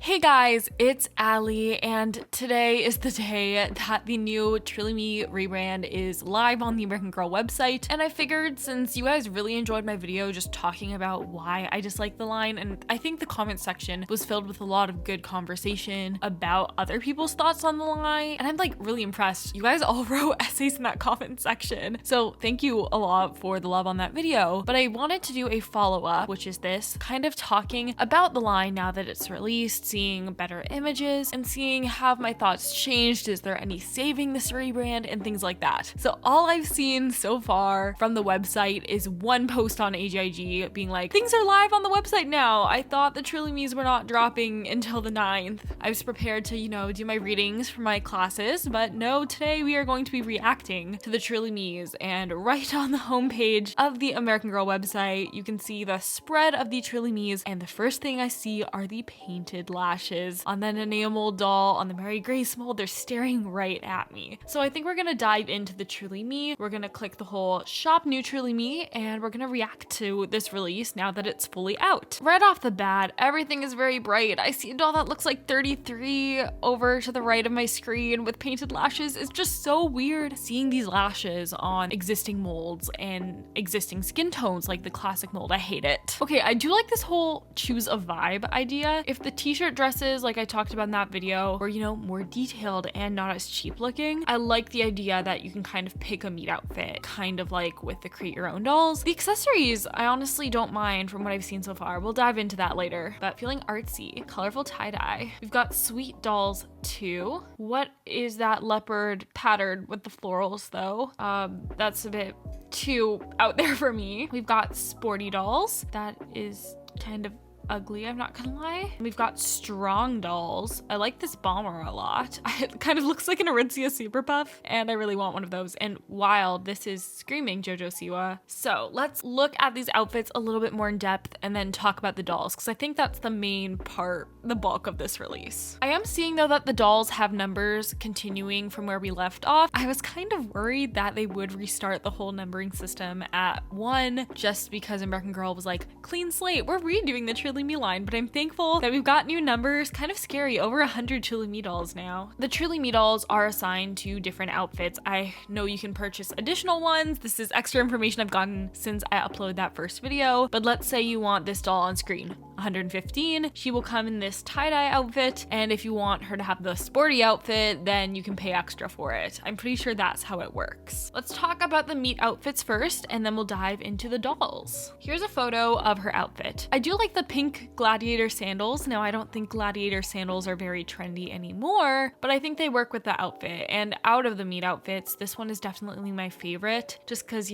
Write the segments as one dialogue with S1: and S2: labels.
S1: Hey guys, it's Ally, and today is the day that the new Truly Me rebrand is live on the American Girl website, and I figured since you guys really enjoyed my video just talking about why I dislike the line, and I think the comment section was filled with a lot of good conversation about other people's thoughts on the line, and I'm like really impressed. You guys all wrote essays in that comment section, so thank you a lot for the love on that video. But I wanted to do a follow-up, which is this, kind of talking about the line now that it's released, seeing better images, and seeing have my thoughts changed, is there any saving this rebrand, and things like that. So all I've seen so far from the website is one post on AGIG being like, things are live on the website now. I thought the Truly Me's were not dropping until the 9th. I was prepared to, do my readings for my classes, but no, today we are going to be reacting to the Truly Me's, and right on the homepage of the American Girl website, you can see the spread of the Truly Me's, and the first thing I see are the painted lashes on that enamel doll on the Mary Grace mold. They're staring right at me. So I think we're gonna dive into the Truly Me. We're gonna click the whole shop new Truly Me, and we're gonna react to this release now that it's fully out. Right off the bat, everything is very bright. I see a doll that looks like 33 over to the right of my screen with painted lashes. It's just so weird seeing these lashes on existing molds and existing skin tones like the classic mold. I hate it. Okay, I do like this whole choose a vibe idea. If the t-shirt dresses, like I talked about in that video, were, more detailed and not as cheap looking, I like the idea that you can kind of pick a meat outfit, kind of like with the create your own dolls. The accessories, I honestly don't mind from what I've seen so far. We'll dive into that later, but feeling artsy, colorful tie-dye. We've got sweet dolls too. What is that leopard pattern with the florals though? That's a bit too out there for me. We've got sporty dolls. That is kind of ugly, I'm not gonna lie. We've got strong dolls. I like this bomber a lot. It kind of looks like an Aritzia Super Puff, and I really want one of those. And wild, this is screaming JoJo Siwa. So let's look at these outfits a little bit more in depth and then talk about the dolls, because I think that's the main part, the bulk of this release. I am seeing though that the dolls have numbers continuing from where we left off. I was kind of worried that they would restart the whole numbering system at 1, just because American Girl was like, clean slate, we're redoing the Truly Me line, but I'm thankful that we've got new numbers. Kind of scary, over 100 Truly Me dolls now. The Truly Me dolls are assigned to different outfits. I know you can purchase additional ones. This is extra information I've gotten since I uploaded that first video, but let's say you want this doll on screen. 115, she will come in this tie-dye outfit, and if you want her to have the sporty outfit, then you can pay extra for it. I'm pretty sure that's how it works. Let's talk about the meat outfits first, and then we'll dive into the dolls. Here's a photo of her outfit. I do like the pink gladiator sandals. Now, I don't think gladiator sandals are very trendy anymore, but I think they work with the outfit. And out of the meat outfits, this one is definitely my favorite, just because,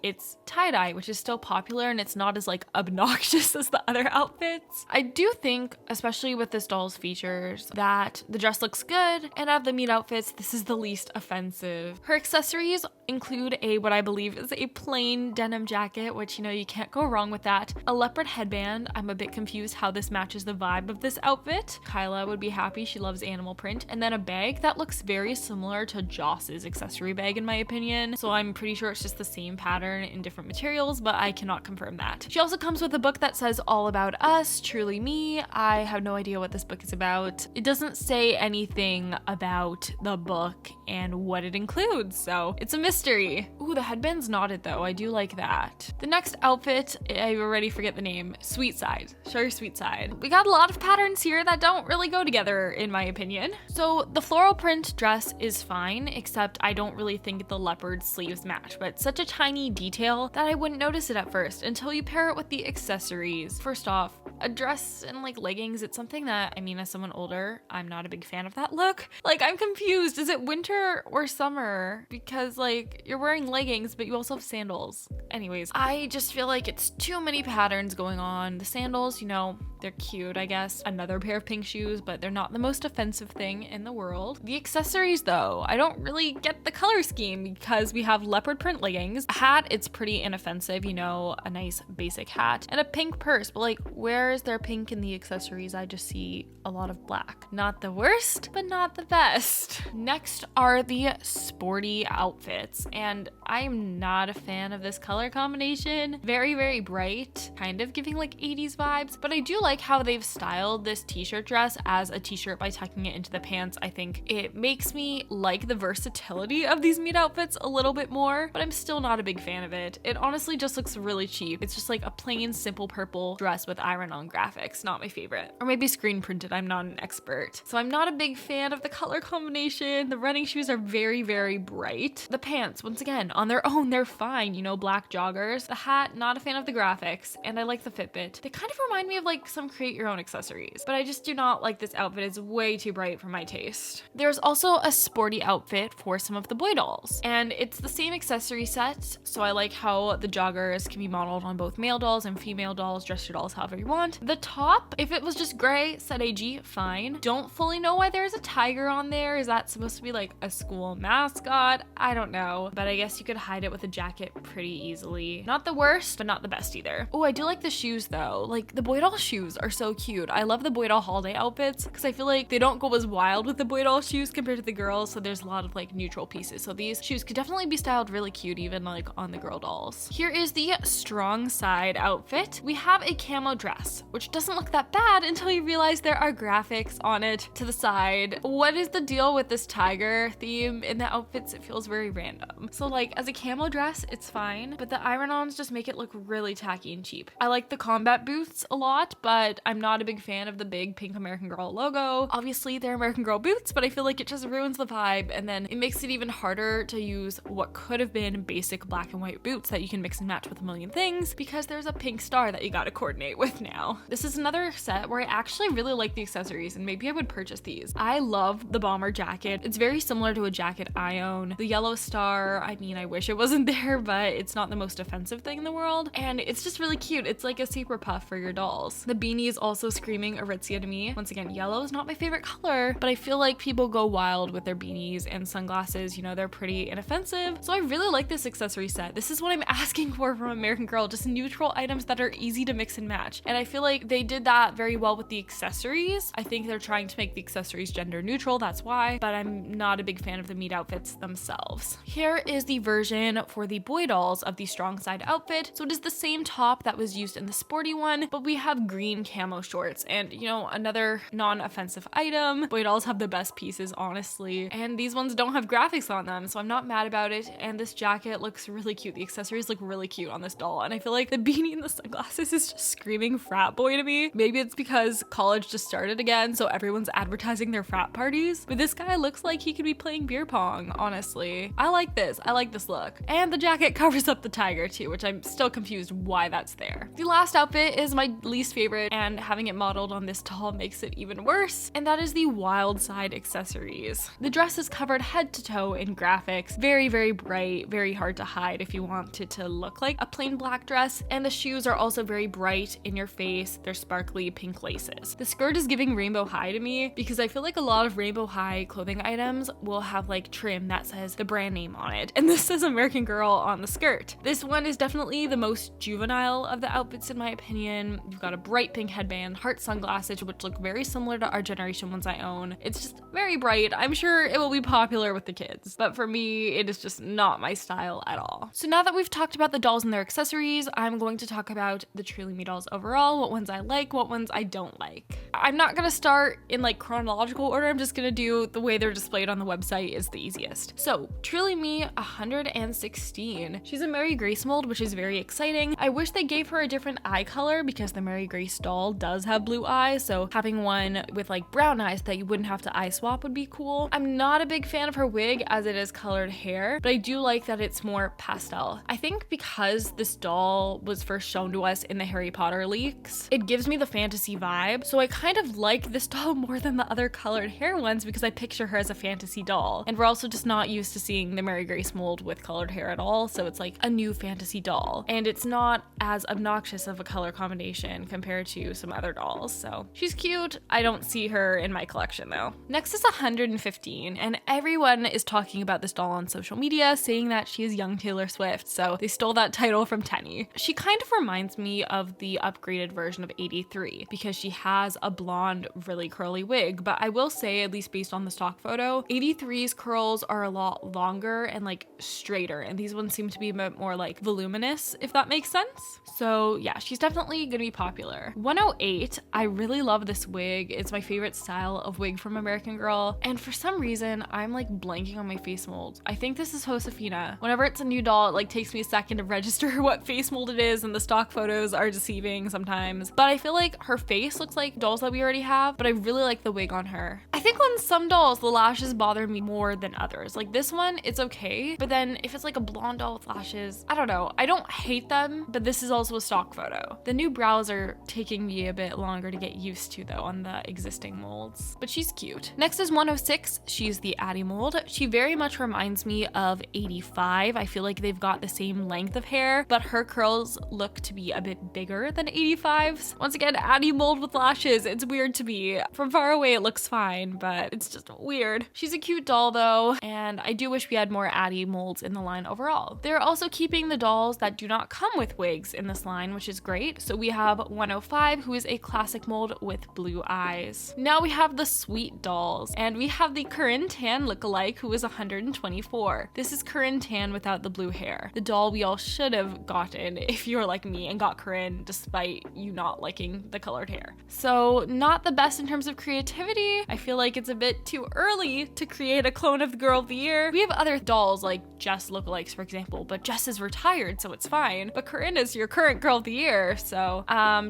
S1: it's tie-dye, which is still popular, and it's not as like obnoxious as the other outfits. I do think, especially with this doll's features, that the dress looks good, and out of the meat outfits, this is the least offensive. Her accessories include what I believe is a plain denim jacket, which, you can't go wrong with that. A leopard headband. I'm a bit confused how this matches the vibe of this outfit. Kyla would be happy, she loves animal print. And then a bag that looks very similar to Joss's accessory bag in my opinion. So I'm pretty sure it's just the same pattern in different materials, but I cannot confirm that. She also comes with a book that says all about us, Truly Me. I have no idea what this book is about. It doesn't say anything about the book and what it includes, so it's a mystery. Ooh, the headband's knotted though. I do like that. The next outfit, I already forget the name. Sweet side. Show your sweet side. We got a lot of patterns here that don't really go together in my opinion. So the floral print dress is fine, except I don't really think the leopard sleeves match, but such a tiny detail that I wouldn't notice it at first until you pair it with the accessories. First off, a dress and like leggings, it's something that, as someone older, I'm not a big fan of that look. Like, I'm confused. Is it winter or summer? Because like you're wearing leggings, but you also have sandals. Anyways, I just feel like it's too many patterns going on. The sandals, they're cute, I guess. Another pair of pink shoes, but they're not the most offensive thing in the world. The accessories though, I don't really get the color scheme because we have leopard print leggings. A hat, it's pretty inoffensive, a nice basic hat, and a pink purse, but like where there's their pink in the accessories. I just see a lot of black. Not the worst, but not the best. Next are the sporty outfits, and I'm not a fan of this color combination. Very, very bright, kind of giving like 80s vibes, but I do like how they've styled this t-shirt dress as a t-shirt by tucking it into the pants. I think it makes me like the versatility of these meet outfits a little bit more, but I'm still not a big fan of it. It honestly just looks really cheap. It's just like a plain simple purple dress with iron-on graphics. Not my favorite. Or maybe screen printed. I'm not an expert. So I'm not a big fan of the color combination. The running shoes are very, very bright. The pants, once again, on their own, they're fine. You know, black joggers. The hat, not a fan of the graphics. And I like the Fitbit. They kind of remind me of like some create your own accessories, but I just do not like this outfit. It's way too bright for my taste. There's also a sporty outfit for some of the boy dolls, and it's the same accessory set. So I like how the joggers can be modeled on both male dolls and female dolls, dress your dolls however you want. The top, if it was just gray, said AG, fine. Don't fully know why there's a tiger on there. Is that supposed to be like a school mascot? I don't know, but I guess you could hide it with a jacket pretty easily. Not the worst, but not the best either. Oh, I do like the shoes though. Like the boy doll shoes are so cute. I love the boy doll holiday outfits because I feel like they don't go as wild with the boy doll shoes compared to the girls, so there's a lot of like neutral pieces. So these shoes could definitely be styled really cute even like on the girl dolls. Here is the strong side outfit. We have a camo dress, which doesn't look that bad until you realize there are graphics on it to the side. What is the deal with this tiger theme in the outfits? It feels very random. So like as a camo dress, it's fine, but the iron-ons just make it look really tacky and cheap. I like the combat boots a lot, but I'm not a big fan of the big pink American Girl logo. Obviously they're American Girl boots, but I feel like it just ruins the vibe, and then it makes it even harder to use what could have been basic black and white boots that you can mix and match with a million things because there's a pink star that you gotta coordinate with now. This is another set where I actually really like the accessories, and maybe I would purchase these. I love the bomber jacket. It's very similar to a jacket I own. The yellow star, I mean, I wish it wasn't there, but it's not the most offensive thing in the world, and it's just really cute. It's like a super puff for your dolls. The beanie is also screaming Aritzia to me. Once again, yellow is not my favorite color, but I feel like people go wild with their beanies and sunglasses. You know, they're pretty inoffensive. So I really like this accessory set. This is what I'm asking for from American Girl, just neutral items that are easy to mix and match. And I feel like they did that very well with the accessories. I think they're trying to make the accessories gender neutral, that's why, but I'm not a big fan of the meat outfits themselves. Here is the version for the boy dolls of the strong side outfit. So it is the same top that was used in the sporty one, but we have green camo shorts, and you know, another non-offensive item. Boy dolls have the best pieces, honestly, and these ones don't have graphics on them, so I'm not mad about it. And this jacket looks really cute. The accessories look really cute on this doll, and I feel like the beanie and the sunglasses is just screaming frat boy to me. Maybe it's because college just started again, so everyone's advertising their frat parties, but this guy looks like he could be playing beer pong, honestly. I like this. I like this look. And the jacket covers up the tiger too, which I'm still confused why that's there. The last outfit is my least favorite, and having it modeled on this doll makes it even worse, and that is the wild side accessories. The dress is covered head to toe in graphics, very, very bright, very hard to hide if you want it to look like a plain black dress, and the shoes are also very bright in your face. They're sparkly pink laces. The skirt is giving rainbow high to me because I feel like a lot of rainbow high clothing items will have like trim that says the brand name on it, and this says American Girl on the skirt. This one is definitely the most juvenile of the outfits in my opinion. You've got a bright pink headband, heart sunglasses, which look very similar to our generation ones I own. It's just very bright. I'm sure it will be popular with the kids, but for me, it is just not my style at all. So now that we've talked about the dolls and their accessories, I'm going to talk about the Truly Me dolls overall, what ones I like, what ones I don't like. I'm not gonna start in like chronological order. I'm just gonna do the way they're displayed on the website is the easiest. So Truly Me 116. She's a Mary Grace mold, which is very exciting. I wish they gave her a different eye color because the Mary Grace doll does have blue eyes, so having one with like brown eyes that you wouldn't have to eye swap would be cool. I'm not a big fan of her wig as it is colored hair, but I do like that it's more pastel. I think because this doll was first shown to us in the Harry Potter leaks, it gives me the fantasy vibe, so I kind of like this doll more than the other colored hair ones because I picture her as a fantasy doll, and we're also just not used to seeing the Mary Grace mold with colored hair at all, so it's like a new fantasy doll, and it's not as obnoxious of a color combination compared to some other dolls, so she's cute. I don't see her in my collection though. Next is 115, and everyone is talking about this doll on social media, saying that she is young Taylor Swift, so they stole that title from Tenny. She kind of reminds me of the upgraded version of 83 because she has a blonde, really curly wig. But I will say, at least based on the stock photo, 83's curls are a lot longer and like straighter, and these ones seem to be a bit more like voluminous, if that makes sense. So yeah, she's definitely gonna be popular. 108, I really love this wig. It's my favorite style of wig from American Girl, and for some reason I'm like blanking on my face mold. I think this is Josefina. Whenever it's a new doll, it like takes me a second to register what face mold it is, and the stock photos are deceiving sometimes. But I feel like her face looks like dolls that we already have, but I really like the wig on her. I think on some dolls the lashes bother me more than others. Like this one, it's okay, but then if it's like a blonde doll with lashes, I don't know. I don't hate them, but this is also a stock photo. The new brows are taking me a bit longer to get used to though on the existing molds, but she's cute. Next is 106. She's the Addie mold. She very much reminds me of 85. I feel like they've got the same length of hair, but her curls look to be a bit bigger than 85's. Once again, Addie mold with lashes. It's weird to me. From far away it looks fine, but it's just weird. She's a cute doll though, and I do wish we had more Addie molds in the line overall. They're also keeping the dolls that do not come with wigs in this line, which is great. So we have 105, who is a classic mold with blue eyes. Now we have the sweet dolls, and we have the Corinne Tan lookalike, who is 124. This is Corinne Tan without the blue hair. The doll we all should have gotten if you were like me and got Corinne despite you not liking the colored hair. So not the best in terms of creativity. I feel like it's a bit too early to create a clone of the Girl of the Year. We have other dolls like Jess lookalikes, for example, but Jess is retired, so it's fine. But Corinne is your current Girl of the Year, so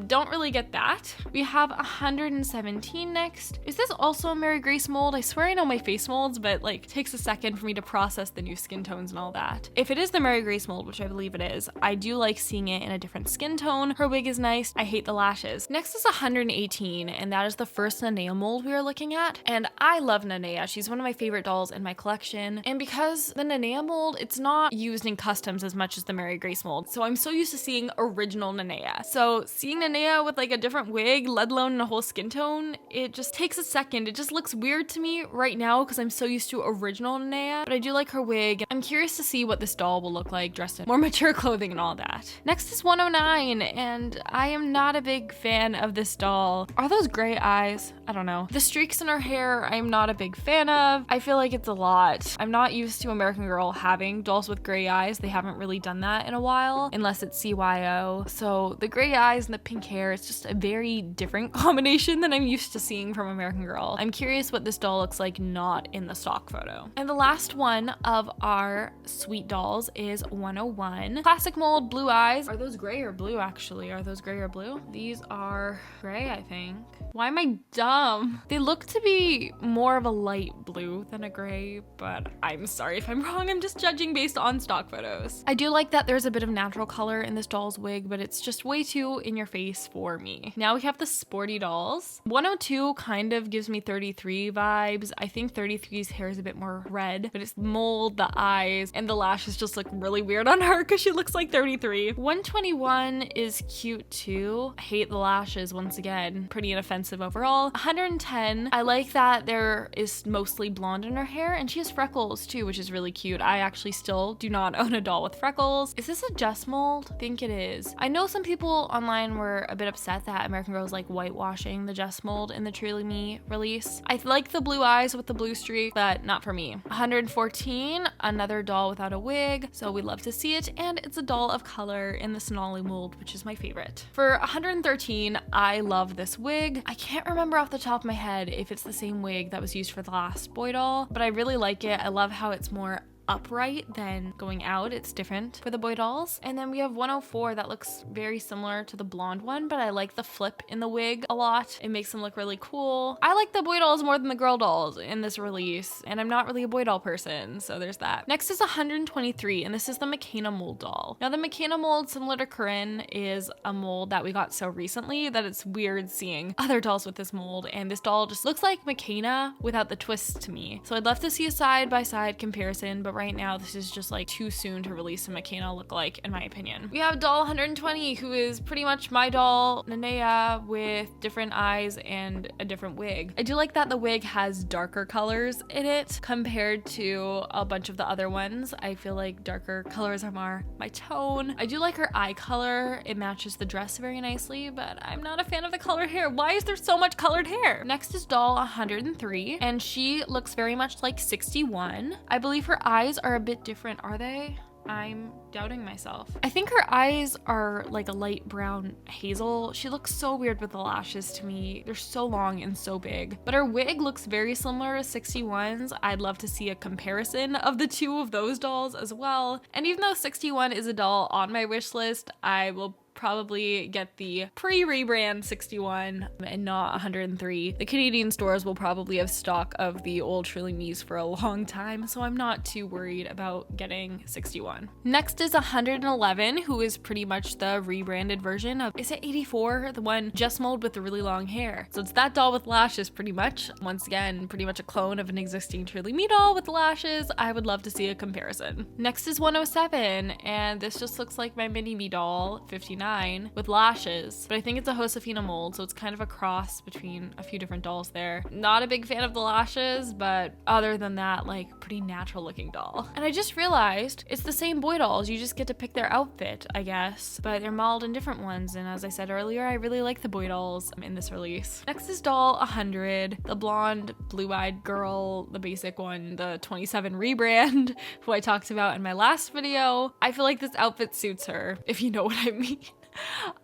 S1: don't really get that. We have 117 next. Is this also a Mary Grace mold? I swear I know my face molds, but like it takes a second for me to process the new skin tones and all that. If it is the Mary Grace mold, which I believe it is, I do like seeing it in a different skin tone. Her wig is nice. I hate the lashes. Next is 118, and that is the first Nanea mold we are looking at. And I love Nanea. She's one of my favorite dolls in my collection. And because the Nanea mold, it's not used in customs as much as the Mary Grace mold, so I'm so used to seeing original Nanea. So seeing Nanea with like a different wig, let alone in a whole skin tone, it just takes a second. It just looks weird to me right now because I'm so used to original Nanea, but I do like her wig. I'm curious to see what this doll will look like dressed in more mature clothing and all that. Next is 109, and I am not a big fan of this doll. Are those gray eyes? I don't know. The streaks in her hair, I'm not a big fan of. I feel like it's a lot. I'm not used to American Girl having dolls with gray eyes. They haven't really done that in a while, unless it's CYO. So the gray eyes and the pink hair, it's just a very different combination than I'm used to seeing from American Girl. I'm curious what this doll looks like not in the stock photo. And the last one of our sweet dolls is 101. Classic mold, blue eyes. Are those gray or blue actually? Are those gray or blue? These are gray, I think. Why am I dumb? They look to be more of a light blue than a gray, but I'm sorry if I'm wrong. I'm just judging based on stock photos. I do like that there's a bit of natural color in this doll's wig, but it's just way too in your face for me. Now we have the sporty dolls. 102 kind of gives me 33 vibes. I think 33's hair is a bit more red, but it's mold, the eyes, and the lashes just look really weird on her because she looks like 33. 121 is cute too. I hate the lashes once again. Pretty inoffensive overall. 110, I like that there is mostly blonde in her hair, and she has freckles too, which is really cute. I actually still do not own a doll with freckles. Is this a Jess mold? I think it is. I know some people online were a bit upset that American Girl was like whitewashing the Jess mold in the Truly Me release. I like the blue eyes with the blue streak, but not for me. 114, another doll without a wig, so we love to see it, and it's a doll of color in the Sonali mold, which is my favorite. For 113, I love this wig. I can't remember off the top of my head if it's the same wig that was used for the last boy doll, but I really like it. I love how it's more upright than going out. It's different for the boy dolls. And then we have 104 that looks very similar to the blonde one, but I like the flip in the wig a lot. It makes them look really cool. I like the boy dolls more than the girl dolls in this release, and I'm not really a boy doll person, so there's that. Next is 123, and this is the McKenna mold doll. Now the McKenna mold, similar to Corinne, is a mold that we got so recently that it's weird seeing other dolls with this mold, and this doll just looks like McKenna without the twist to me. So I'd love to see a side-by-side comparison, but right now this is just like too soon to release a Makena lookalike, in my opinion. We have doll 120, who is pretty much my doll, Nanea, with different eyes and a different wig. I do like that the wig has darker colors in it compared to a bunch of the other ones. I feel like darker colors are more my tone. I do like her eye color. It matches the dress very nicely, but I'm not a fan of the colored hair. Why is there so much colored hair? Next is doll 103, and she looks very much like 61. I believe her eyes are a bit different, are they? I'm doubting myself. I think her eyes are like a light brown hazel. She looks so weird with the lashes to me. They're so long and so big. But her wig looks very similar to 61's. I'd love to see a comparison of the two of those dolls as well. And even though 61 is a doll on my wish list, I will probably get the pre-rebrand 61 and not 103. The Canadian stores will probably have stock of the old Truly Me's for a long time, so I'm not too worried about getting 61. Next is 111, who is pretty much the rebranded version of, is it 84? The one just mold with the really long hair. So it's that doll with lashes pretty much. Once again, pretty much a clone of an existing Truly Me doll with lashes. I would love to see a comparison. Next is 107, and this just looks like my mini me doll, 59. With lashes, but I think it's a Josefina mold, so it's kind of a cross between a few different dolls there. Not a big fan of the lashes, but other than that, like pretty natural looking doll. And I just realized it's the same boy dolls, you just get to pick their outfit, I guess, but they're modeled in different ones, and as I said earlier, I really like the boy dolls in this release. Next is doll 100, the blonde blue-eyed girl, the basic one, the 27 rebrand, who I talked about in my last video. I feel like this outfit suits her, if you know what I mean.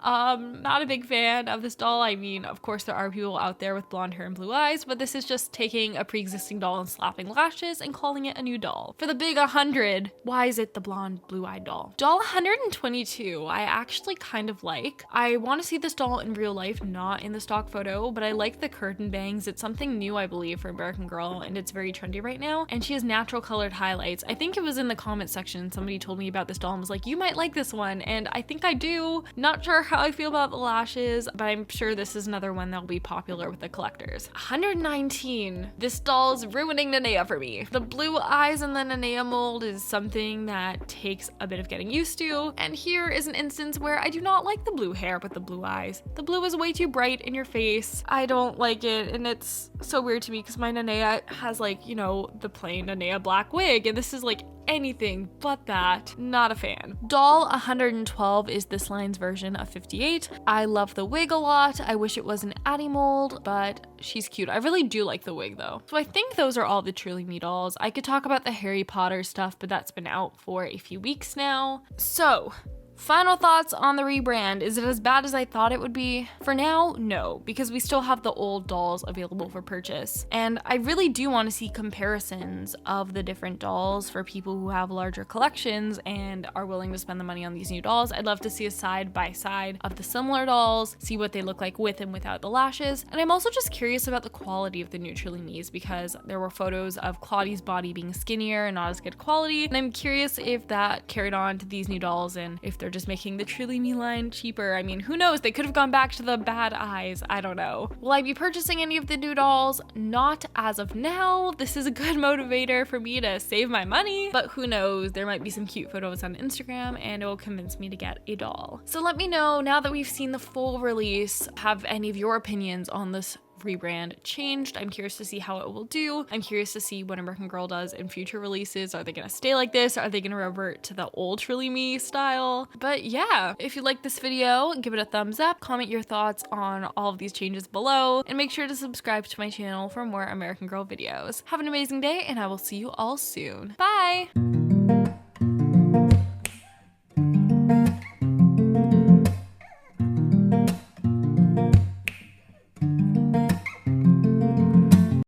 S1: Not a big fan of this doll. I mean, of course there are people out there with blonde hair and blue eyes, but this is just taking a pre-existing doll and slapping lashes and calling it a new doll. For the big 100, why is it the blonde blue-eyed doll? Doll 122, I actually kind of like. I want to see this doll in real life, not in the stock photo, but I like the curtain bangs. It's something new, I believe, for American Girl, and it's very trendy right now. And she has natural colored highlights. I think it was in the comment section, somebody told me about this doll and was like, you might like this one, and I think I do. Not sure how I feel about the lashes, but I'm sure this is another one that'll be popular with the collectors. 119. This doll's ruining Nanea for me. The blue eyes in the Nanea mold is something that takes a bit of getting used to, and here is an instance where I do not like the blue hair with the blue eyes. The blue is way too bright in your face. I don't like it, and it's so weird to me because my Nanea has, like, you know, the plain Nanea black wig, and this is like anything but that. Not a fan. Doll 112 is this line's version of 58. I love the wig a lot. I wish it was an Addy mold, but she's cute. I really do like the wig though. So I think those are all the Truly Me dolls. I could talk about the Harry Potter stuff, but that's been out for a few weeks now. So final thoughts on the rebrand. Is it as bad as I thought it would be? For now, no, because we still have the old dolls available for purchase. And I really do want to see comparisons of the different dolls for people who have larger collections and are willing to spend the money on these new dolls. I'd love to see a side by side of the similar dolls, see what they look like with and without the lashes. And I'm also just curious about the quality of the new Truly Me's because there were photos of Claudie's body being skinnier and not as good quality. And I'm curious if that carried on to these new dolls and if they're just making the Truly Me line cheaper. I mean, who knows? They could have gone back to the bad eyes. I don't know. Will I be purchasing any of the new dolls? Not as of now. This is a good motivator for me to save my money, but who knows? There might be some cute photos on Instagram and it will convince me to get a doll. So let me know, now that we've seen the full release, have any of your opinions on this rebrand changed? I'm curious to see how it will do. I'm curious to see what American Girl does in future releases. Are they gonna stay like this? Are they gonna revert to the old Truly Me style? But yeah, if you like this video, give it a thumbs up, comment your thoughts on all of these changes below, and make sure to subscribe to my channel for more American Girl videos. Have an amazing day, and I will see you all soon. Bye!